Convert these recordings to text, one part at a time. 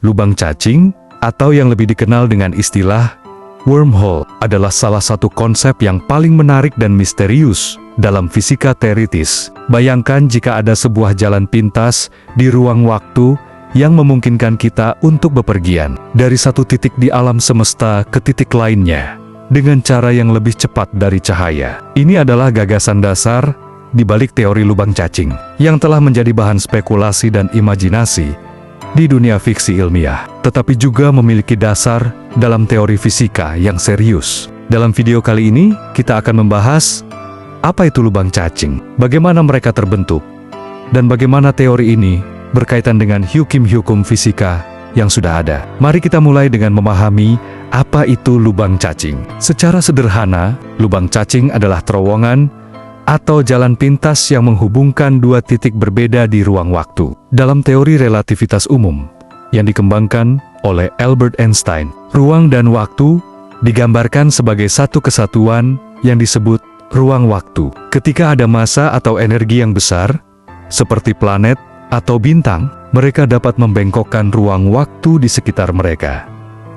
Lubang cacing, atau yang lebih dikenal dengan istilah wormhole, adalah salah satu konsep yang paling menarik dan misterius dalam fisika teoritis. Bayangkan jika ada sebuah jalan pintas di ruang waktu yang memungkinkan kita untuk bepergian dari satu titik di alam semesta ke titik lainnya dengan cara yang lebih cepat dari cahaya. Ini adalah gagasan dasar di balik teori lubang cacing yang telah menjadi bahan spekulasi dan imajinasi di dunia fiksi ilmiah, tetapi juga memiliki dasar dalam teori fisika yang serius. Dalam video kali ini, kita akan membahas apa itu lubang cacing, bagaimana mereka terbentuk, dan bagaimana teori ini berkaitan dengan hukum-hukum fisika yang sudah ada. Mari kita mulai dengan memahami apa itu lubang cacing. Secara sederhana, lubang cacing adalah terowongan atau jalan pintas yang menghubungkan dua titik berbeda di ruang waktu. Dalam teori relativitas umum yang dikembangkan oleh Albert Einstein, ruang dan waktu digambarkan sebagai satu kesatuan yang disebut ruang waktu. Ketika ada massa atau energi yang besar, seperti planet atau bintang, mereka dapat membengkokkan ruang waktu di sekitar mereka,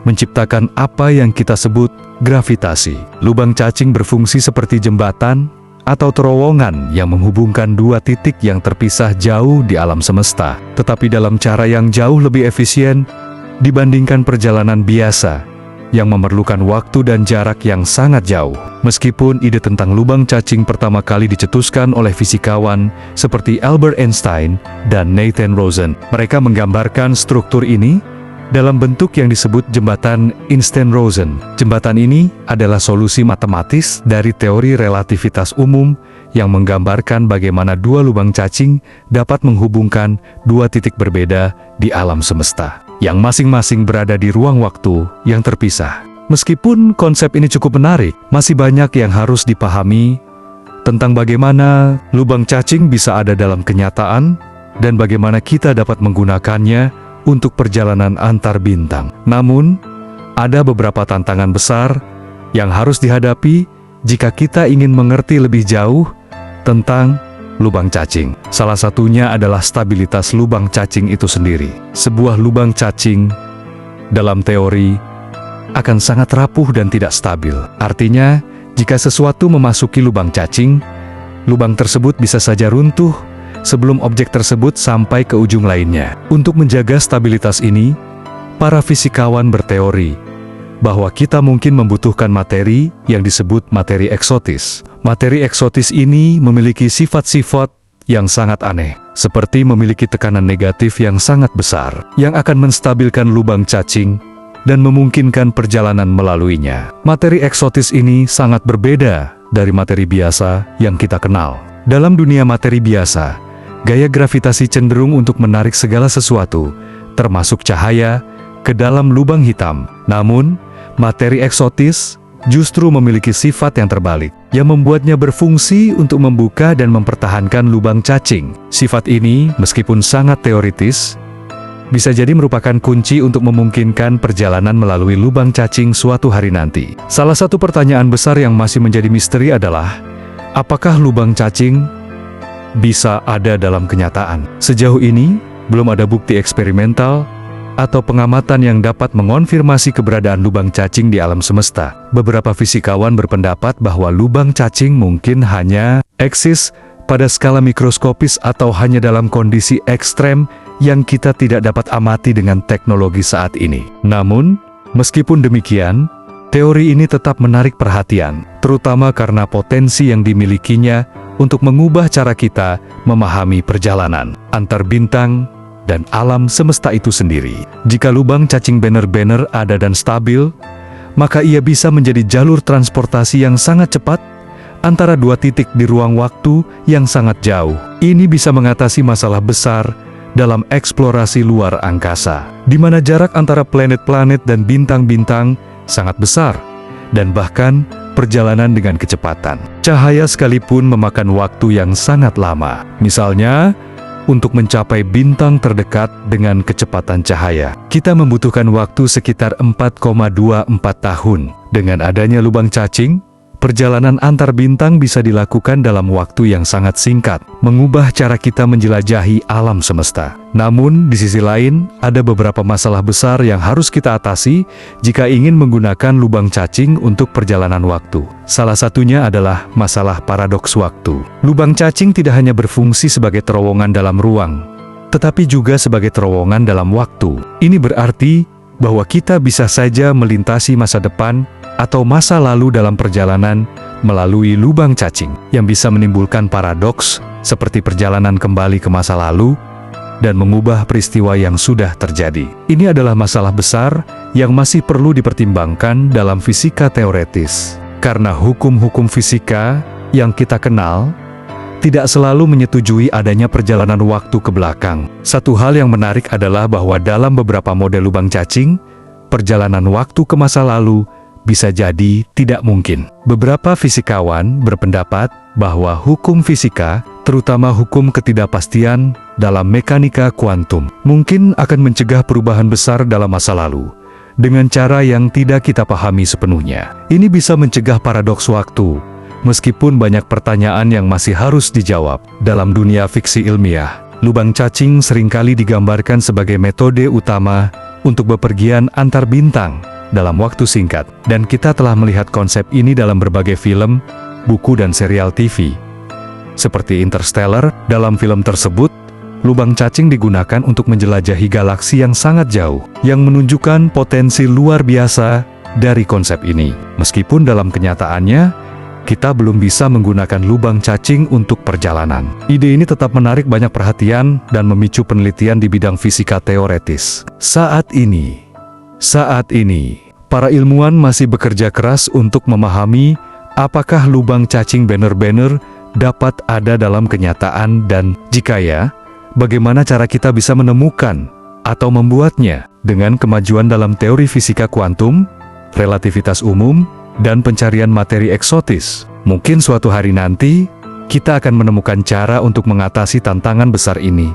menciptakan apa yang kita sebut gravitasi. Lubang cacing berfungsi seperti jembatan atau terowongan yang menghubungkan dua titik yang terpisah jauh di alam semesta, tetapi dalam cara yang jauh lebih efisien dibandingkan perjalanan biasa yang memerlukan waktu dan jarak yang sangat jauh. Meskipun ide tentang lubang cacing pertama kali dicetuskan oleh fisikawan seperti Albert Einstein dan Nathan Rosen, mereka menggambarkan struktur ini dalam bentuk yang disebut jembatan Einstein-Rosen. Jembatan ini adalah solusi matematis dari teori relativitas umum yang menggambarkan bagaimana dua lubang cacing dapat menghubungkan dua titik berbeda di alam semesta, yang masing-masing berada di ruang waktu yang terpisah. Meskipun konsep ini cukup menarik, masih banyak yang harus dipahami tentang bagaimana lubang cacing bisa ada dalam kenyataan dan bagaimana kita dapat menggunakannya untuk perjalanan antar bintang. Namun, ada beberapa tantangan besar yang harus dihadapi jika kita ingin mengerti lebih jauh tentang lubang cacing. Salah satunya adalah stabilitas lubang cacing itu sendiri. Sebuah lubang cacing, dalam teori, akan sangat rapuh dan tidak stabil. Artinya, jika sesuatu memasuki lubang cacing, lubang tersebut bisa saja runtuh sebelum objek tersebut sampai ke ujung lainnya. Untuk menjaga stabilitas ini, para fisikawan berteori bahwa kita mungkin membutuhkan materi yang disebut materi eksotis. Materi eksotis ini memiliki sifat-sifat yang sangat aneh, seperti memiliki tekanan negatif yang sangat besar, yang akan menstabilkan lubang cacing dan memungkinkan perjalanan melaluinya. Materi eksotis ini sangat berbeda dari materi biasa yang kita kenal. Dalam dunia materi biasa, gaya gravitasi cenderung untuk menarik segala sesuatu, termasuk cahaya, ke dalam lubang hitam. Namun, materi eksotis justru memiliki sifat yang terbalik, yang membuatnya berfungsi untuk membuka dan mempertahankan lubang cacing. Sifat ini, meskipun sangat teoritis, bisa jadi merupakan kunci untuk memungkinkan perjalanan melalui lubang cacing suatu hari nanti. Salah satu pertanyaan besar yang masih menjadi misteri adalah, apakah lubang cacing bisa ada dalam kenyataan? Sejauh ini, belum ada bukti eksperimental atau pengamatan yang dapat mengonfirmasi keberadaan lubang cacing di alam semesta. Beberapa fisikawan berpendapat bahwa lubang cacing mungkin hanya eksis pada skala mikroskopis atau hanya dalam kondisi ekstrem yang kita tidak dapat amati dengan teknologi saat ini. Namun, meskipun demikian, teori ini tetap menarik perhatian, terutama karena potensi yang dimilikinya untuk mengubah cara kita memahami perjalanan antar bintang dan alam semesta itu sendiri. Jika lubang cacing benar-benar ada dan stabil, maka ia bisa menjadi jalur transportasi yang sangat cepat antara dua titik di ruang waktu yang sangat jauh. Ini bisa mengatasi masalah besar dalam eksplorasi luar angkasa, di mana jarak antara planet-planet dan bintang-bintang sangat besar, dan bahkan perjalanan dengan kecepatan cahaya sekalipun memakan waktu yang sangat lama. Misalnya, untuk mencapai bintang terdekat dengan kecepatan cahaya, kita membutuhkan waktu sekitar 4,24 tahun. Dengan adanya lubang cacing, Perjalanan antar bintang bisa dilakukan dalam waktu yang sangat singkat, mengubah cara kita menjelajahi alam semesta. Namun, di sisi lain, ada beberapa masalah besar yang harus kita atasi jika ingin menggunakan lubang cacing untuk perjalanan waktu. Salah satunya adalah masalah paradoks waktu. Lubang cacing tidak hanya berfungsi sebagai terowongan dalam ruang, tetapi juga sebagai terowongan dalam waktu. Ini berarti bahwa kita bisa saja melintasi masa depan atau masa lalu dalam perjalanan melalui lubang cacing, yang bisa menimbulkan paradoks seperti perjalanan kembali ke masa lalu dan mengubah peristiwa yang sudah terjadi. Ini adalah masalah besar yang masih perlu dipertimbangkan dalam fisika teoretis, karena hukum-hukum fisika yang kita kenal tidak selalu menyetujui adanya perjalanan waktu ke belakang. Satu hal yang menarik adalah bahwa dalam beberapa model lubang cacing, perjalanan waktu ke masa lalu bisa jadi tidak mungkin. Beberapa fisikawan berpendapat bahwa hukum fisika, terutama hukum ketidakpastian dalam mekanika kuantum, mungkin akan mencegah perubahan besar dalam masa lalu dengan cara yang tidak kita pahami sepenuhnya. Ini bisa mencegah paradoks waktu, meskipun banyak pertanyaan yang masih harus dijawab. Dalam dunia fiksi ilmiah, lubang cacing seringkali digambarkan sebagai metode utama untuk bepergian antar bintang dalam waktu singkat, dan kita telah melihat konsep ini dalam berbagai film, buku dan serial TV. Seperti Interstellar, dalam film tersebut, lubang cacing digunakan untuk menjelajahi galaksi yang sangat jauh, yang menunjukkan potensi luar biasa dari konsep ini. Meskipun dalam kenyataannya, kita belum bisa menggunakan lubang cacing untuk perjalanan. Ide ini tetap menarik banyak perhatian dan memicu penelitian di bidang fisika teoretis. Saat ini, para ilmuwan masih bekerja keras untuk memahami apakah lubang cacing benar-benar dapat ada dalam kenyataan, dan jika ya, bagaimana cara kita bisa menemukan atau membuatnya. Dengan kemajuan dalam teori fisika kuantum, relativitas umum, dan pencarian materi eksotis, mungkin suatu hari nanti kita akan menemukan cara untuk mengatasi tantangan besar ini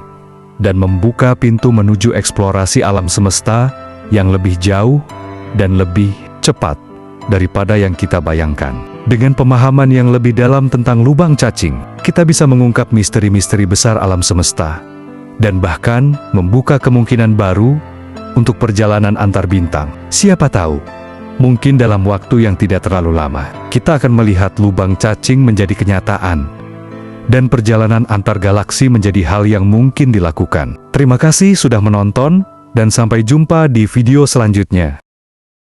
dan membuka pintu menuju eksplorasi alam semesta yang lebih jauh dan lebih cepat daripada yang kita bayangkan. Dengan pemahaman yang lebih dalam tentang lubang cacing, kita bisa mengungkap misteri-misteri besar alam semesta dan bahkan membuka kemungkinan baru untuk perjalanan antar bintang. Siapa tahu, mungkin dalam waktu yang tidak terlalu lama, kita akan melihat lubang cacing menjadi kenyataan dan perjalanan antar galaksi menjadi hal yang mungkin dilakukan. Terima kasih sudah menonton, dan sampai jumpa di video selanjutnya.